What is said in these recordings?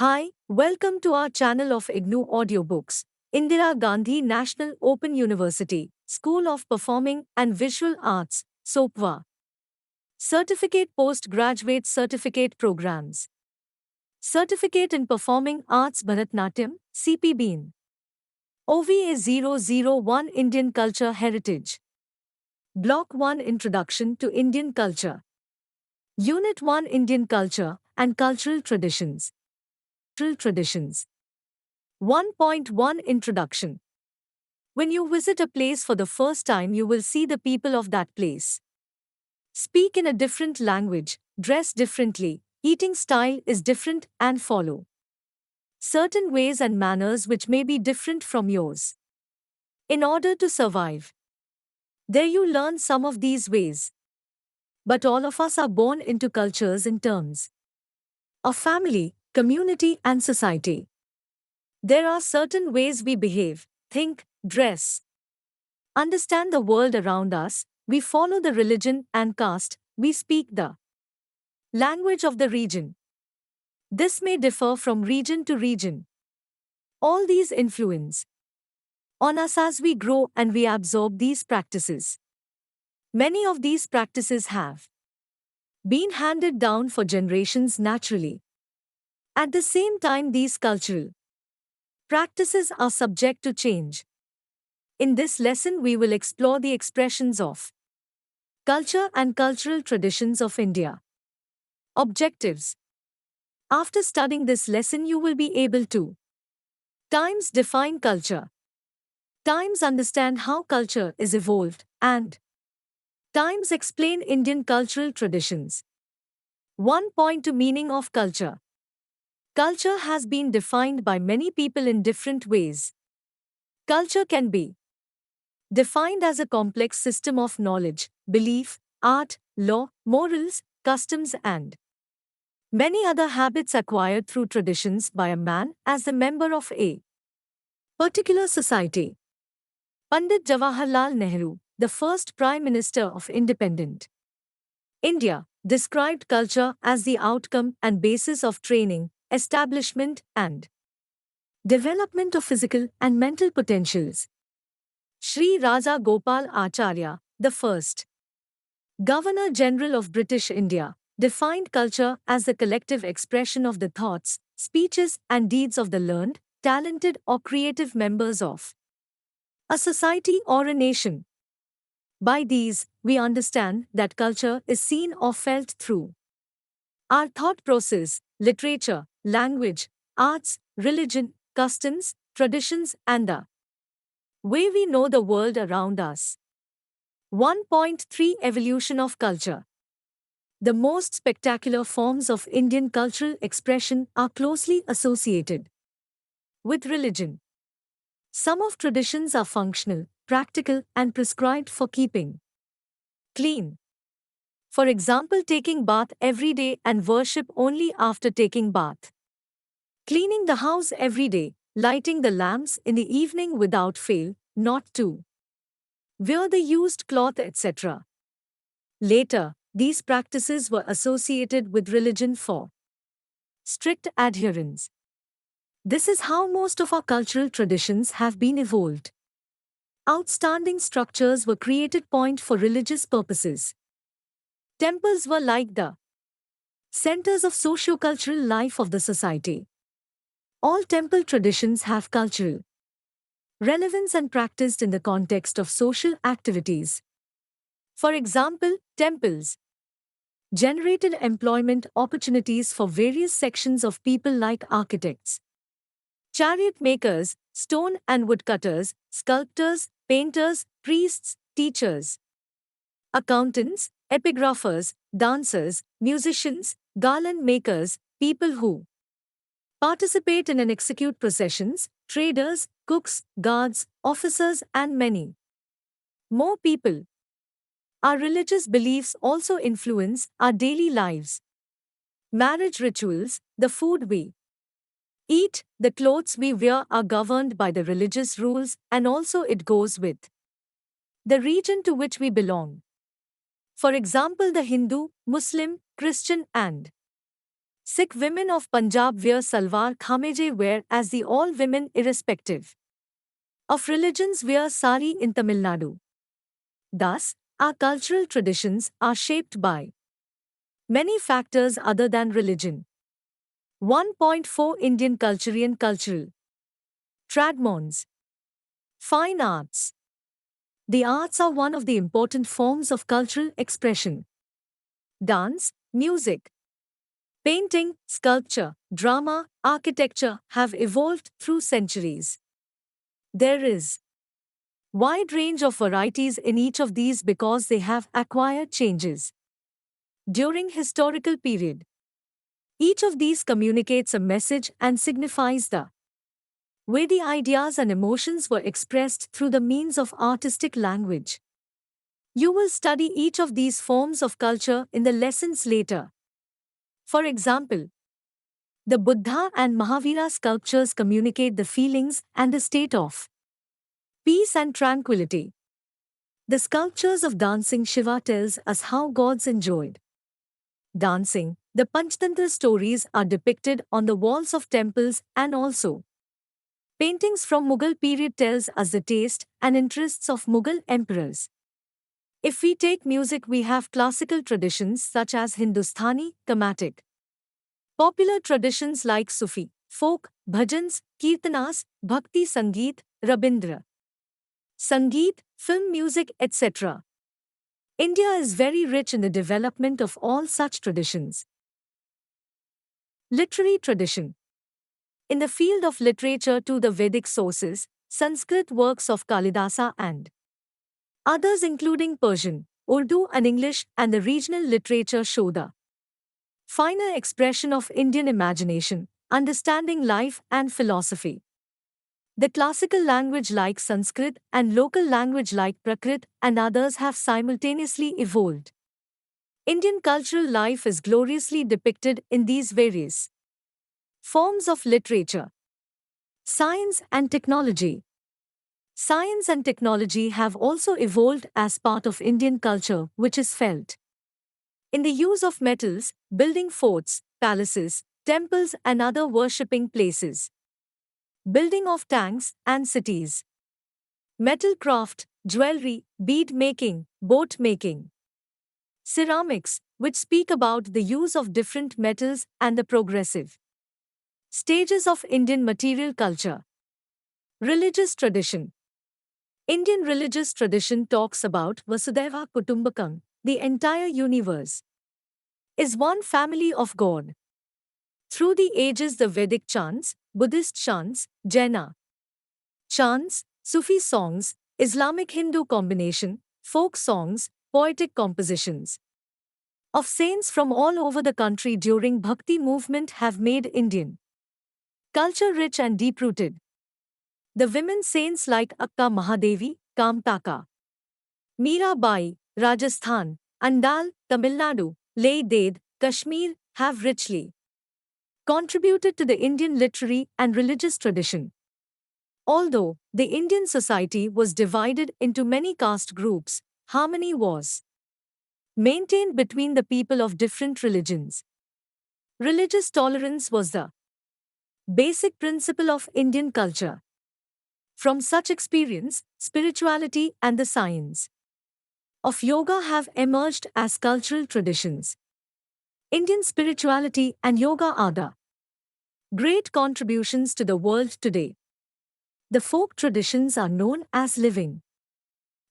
Hi, welcome to our channel of IGNOU Audiobooks, Indira Gandhi National Open University, School of Performing and Visual Arts, SOPVA. Certificate Postgraduate Certificate Programs. Certificate in Performing Arts Bharatnatyam, CPABN. OVA 001 Indian Culture Heritage. Block-1 Introduction to Indian Culture. Unit-1 Indian Culture and Cultural Traditions. 1.1 Introduction. When you visit a place for the first time, you will see the people of that place. Speak in a different language, dress differently, eating style is different, and follow certain ways and manners which may be different from yours. In order to survive, there you learn some of these ways. But all of us are born into cultures in terms of family, community, and society. There are certain ways we behave, think, dress, understand the world around us, we follow the religion and caste, we speak the language of the region. This may differ from region to region. All these influence on us as we grow and we absorb these practices. Many of these practices have been handed down for generations naturally. At the same time, these cultural practices are subject to change. In this lesson, we will explore the expressions of culture and cultural traditions of India. Objectives. After studying this lesson, you will be able to times define culture, times understand how culture is evolved, and times explain Indian cultural traditions. 1.2 Meaning of culture. Culture has been defined by many people in different ways. Culture can be defined as a complex system of knowledge, belief, art, law, morals, customs, and many other habits acquired through traditions by a man as a member of a particular society. Pandit Jawaharlal Nehru, the first Prime Minister of independent India, described culture as the outcome and basis of training, establishment, and development of physical and mental potentials. Sri Raja Gopal Acharya, the first Governor General of British India, defined culture as the collective expression of the thoughts, speeches, and deeds of the learned, talented, or creative members of a society or a nation. By these, we understand that culture is seen or felt through our thought process, literature, language, arts, religion, customs, traditions, and the way we know the world around us. 1.3 Evolution of culture. The most spectacular forms of Indian cultural expression are closely associated with religion. Some of traditions are functional, practical, and prescribed for keeping clean. For example, taking bath every day and worship only after taking bath. Cleaning the house every day, lighting the lamps in the evening without fail, not to wear the used cloth, etc. Later, these practices were associated with religion for strict adherence. This is how most of our cultural traditions have been evolved. Outstanding structures were created for religious purposes. Temples were like the centers of socio-cultural life of the society. All temple traditions have cultural relevance and practiced in the context of social activities. For example, temples generated employment opportunities for various sections of people like architects, chariot makers, stone and woodcutters, sculptors, painters, priests, teachers, accountants, epigraphers, dancers, musicians, garland makers, people who participate in and execute processions, traders, cooks, guards, officers, and many more people. Our religious beliefs also influence our daily lives. Marriage rituals, the food we eat, the clothes we wear are governed by the religious rules, and also it goes with the region to which we belong. For example, the Hindu, Muslim, Christian, and Sikh women of Punjab wear salwar khameje wear as the all women irrespective of religions wear sari in Tamil Nadu. Thus, our cultural traditions are shaped by many factors other than religion. 1.4 Indian Culturian Cultural Tradmons. Fine arts. The arts are one of the important forms of cultural expression. Dance, music, painting, sculpture, drama, architecture have evolved through centuries. There is wide range of varieties in each of these because they have acquired changes during historical period. Each of these communicates a message and signifies the way the ideas and emotions were expressed through the means of artistic language. You will study each of these forms of culture in the lessons later. For example, the Buddha and Mahavira sculptures communicate the feelings and the state of peace and tranquility. The sculptures of dancing Shiva tells us how gods enjoyed dancing. The Panchtantra stories are depicted on the walls of temples and also paintings from Mughal period tells us the taste and interests of Mughal emperors. If we take music, we have classical traditions such as Hindustani, Carnatic, popular traditions like Sufi, folk, bhajans, kirtanas, bhakti sangeet, Rabindra Sangeet, film music, etc. India is very rich in the development of all such traditions. Literary tradition. In the field of literature to the Vedic sources, Sanskrit works of Kalidasa and others including Persian, Urdu and English and the regional literature show the finer expression of Indian imagination, understanding life and philosophy. The classical language like Sanskrit and local language like Prakrit and others have simultaneously evolved. Indian cultural life is gloriously depicted in these various forms of literature. Science and technology. Science and technology have also evolved as part of Indian culture, which is felt in the use of metals, building forts, palaces, temples and other worshipping places. Building of tanks and cities. Metal craft, jewelry, bead making, boat making. Ceramics, which speak about the use of different metals and the progressive stages of Indian material culture. Religious tradition. Indian religious tradition talks about Vasudhaiva Kutumbakam, the entire universe is one family of God. Through the ages, the Vedic chants, Buddhist chants, Jaina chants, Sufi songs, Islamic Hindu combination, folk songs, poetic compositions of saints from all over the country during Bhakti movement have made Indian culture rich and deep-rooted. The women saints like Akka Mahadevi, Kamtaka, Mirabai, Rajasthan, Andal, Tamil Nadu, Leh Ded, Kashmir have richly contributed to the Indian literary and religious tradition. Although the Indian society was divided into many caste groups, harmony was maintained between the people of different religions. Religious tolerance was the basic principle of Indian culture. From such experience, spirituality and the science of yoga have emerged as cultural traditions. Indian spirituality and yoga are the great contributions to the world today. The folk traditions are known as living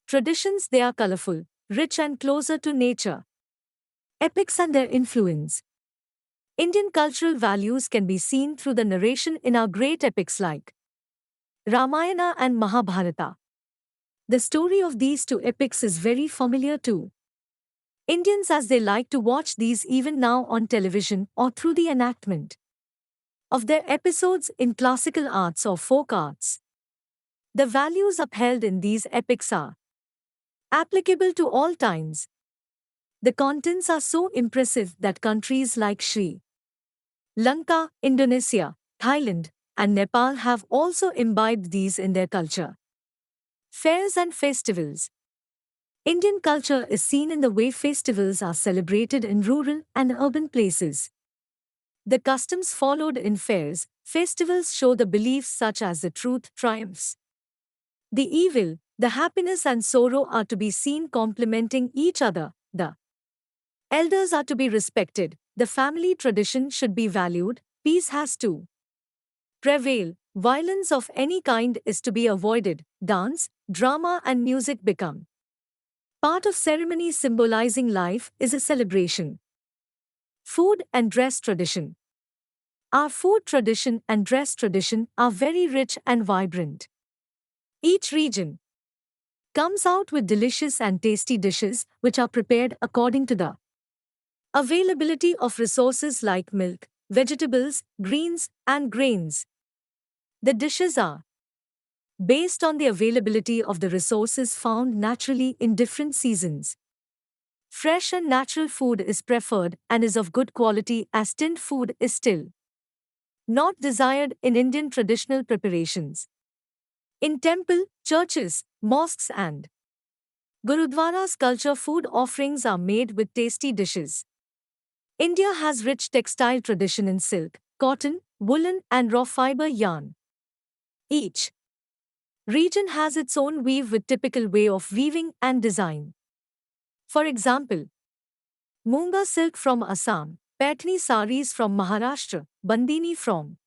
traditions. They are colorful, rich and closer to nature. Epics and their influence. Indian cultural values can be seen through the narration in our great epics like Ramayana and Mahabharata. The story of these two epics is very familiar to Indians as they like to watch these even now on television or through the enactment of their episodes in classical arts or folk arts. The values upheld in these epics are applicable to all times. The contents are so impressive that countries like Sri Lanka, Indonesia, Thailand, and Nepal have also imbibed these in their culture. Fairs and festivals. Indian culture is seen in the way festivals are celebrated in rural and urban places. The customs followed in fairs, festivals show the beliefs such as the truth triumphs. The evil, the happiness and sorrow are to be seen complementing each other. The elders are to be respected, the family tradition should be valued, peace has to prevail, violence of any kind is to be avoided, dance, drama and music become part of ceremony symbolizing life is a celebration. Food and dress tradition. Our food tradition and dress tradition are very rich and vibrant. Each region comes out with delicious and tasty dishes which are prepared according to the availability of resources like milk, vegetables, greens, and grains. The dishes are based on the availability of the resources found naturally in different seasons. Fresh and natural food is preferred and is of good quality as tinned food is still not desired in Indian traditional preparations. In temple, churches, mosques and Gurudwaras culture food offerings are made with tasty dishes. India has rich textile tradition in silk, cotton, woolen and raw fiber yarn. Each region has its own weave with typical way of weaving and design. For example, Munga silk from Assam, Paithani saris from Maharashtra, Bandini from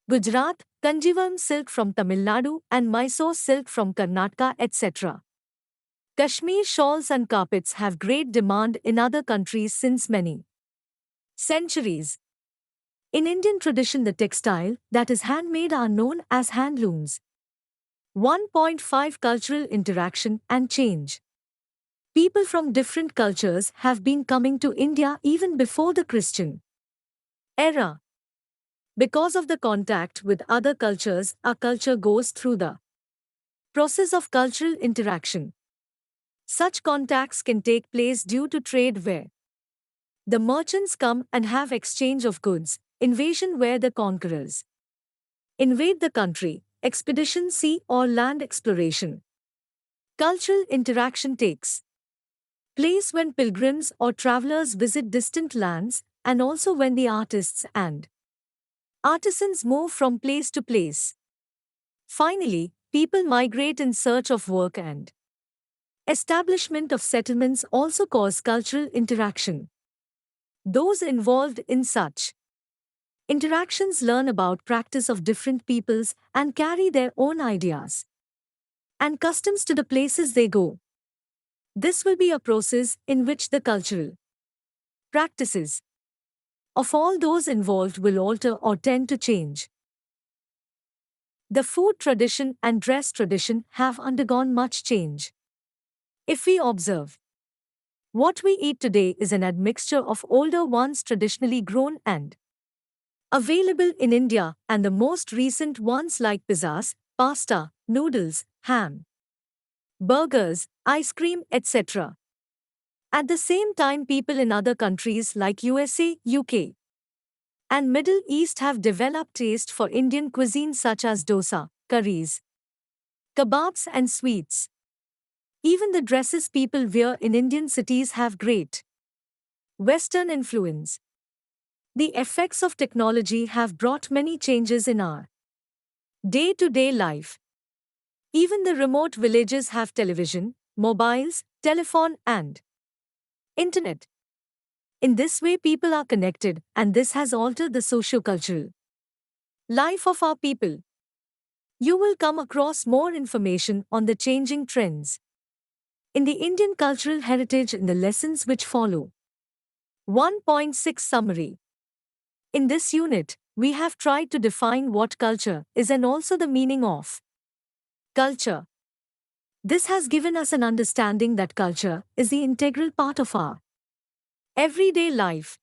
Gujarat, Kanjivaram silk from Tamil Nadu and Mysore silk from Karnataka etc. Kashmir shawls and carpets have great demand in other countries since many centuries. In Indian tradition, the textile that is handmade are known as handlooms. 1.5 Cultural interaction and change. People from different cultures have been coming to India even before the Christian era. Because of the contact with other cultures, our culture goes through the process of cultural interaction. Such contacts can take place due to trade where the merchants come and have exchange of goods, invasion where the conquerors invade the country, expedition sea or land exploration. Cultural interaction takes place when pilgrims or travelers visit distant lands and also when the artists and artisans move from place to place. Finally, people migrate in search of work and establishment of settlements also cause cultural interaction. Those involved in such interactions learn about practice of different peoples and carry their own ideas and customs to the places they go. This will be a process in which the cultural practices of all those involved will alter or tend to change. The food tradition and dress tradition have undergone much change. If we observe, what we eat today is an admixture of older ones traditionally grown and available in India and the most recent ones like pizzas, pasta, noodles, ham, burgers, ice cream, etc. At the same time, people in other countries like USA, UK, and Middle East have developed taste for Indian cuisine such as dosa, curries, kebabs and sweets. Even the dresses people wear in Indian cities have great Western influence. The effects of technology have brought many changes in our day-to-day life. Even the remote villages have television, mobiles, telephone and internet. In this way people are connected and this has altered the socio-cultural life of our people. You will come across more information on the changing trends in the Indian cultural heritage in the lessons which follow. 1.6 Summary. In this unit, we have tried to define what culture is and also the meaning of culture. This has given us an understanding that culture is the integral part of our everyday life.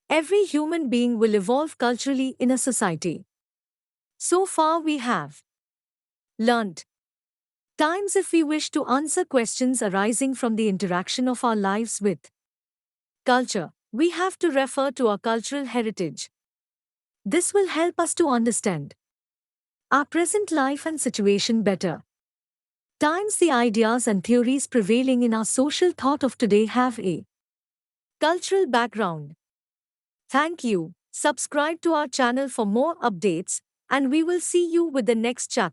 Every human being will evolve culturally in a society. So far we have learnt times if we wish to answer questions arising from the interaction of our lives with culture, we have to refer to our cultural heritage. This will help us to understand our present life and situation better. Times the ideas and theories prevailing in our social thought of today have a cultural background. Thank you. Subscribe to our channel for more updates, and we will see you with the next chapter.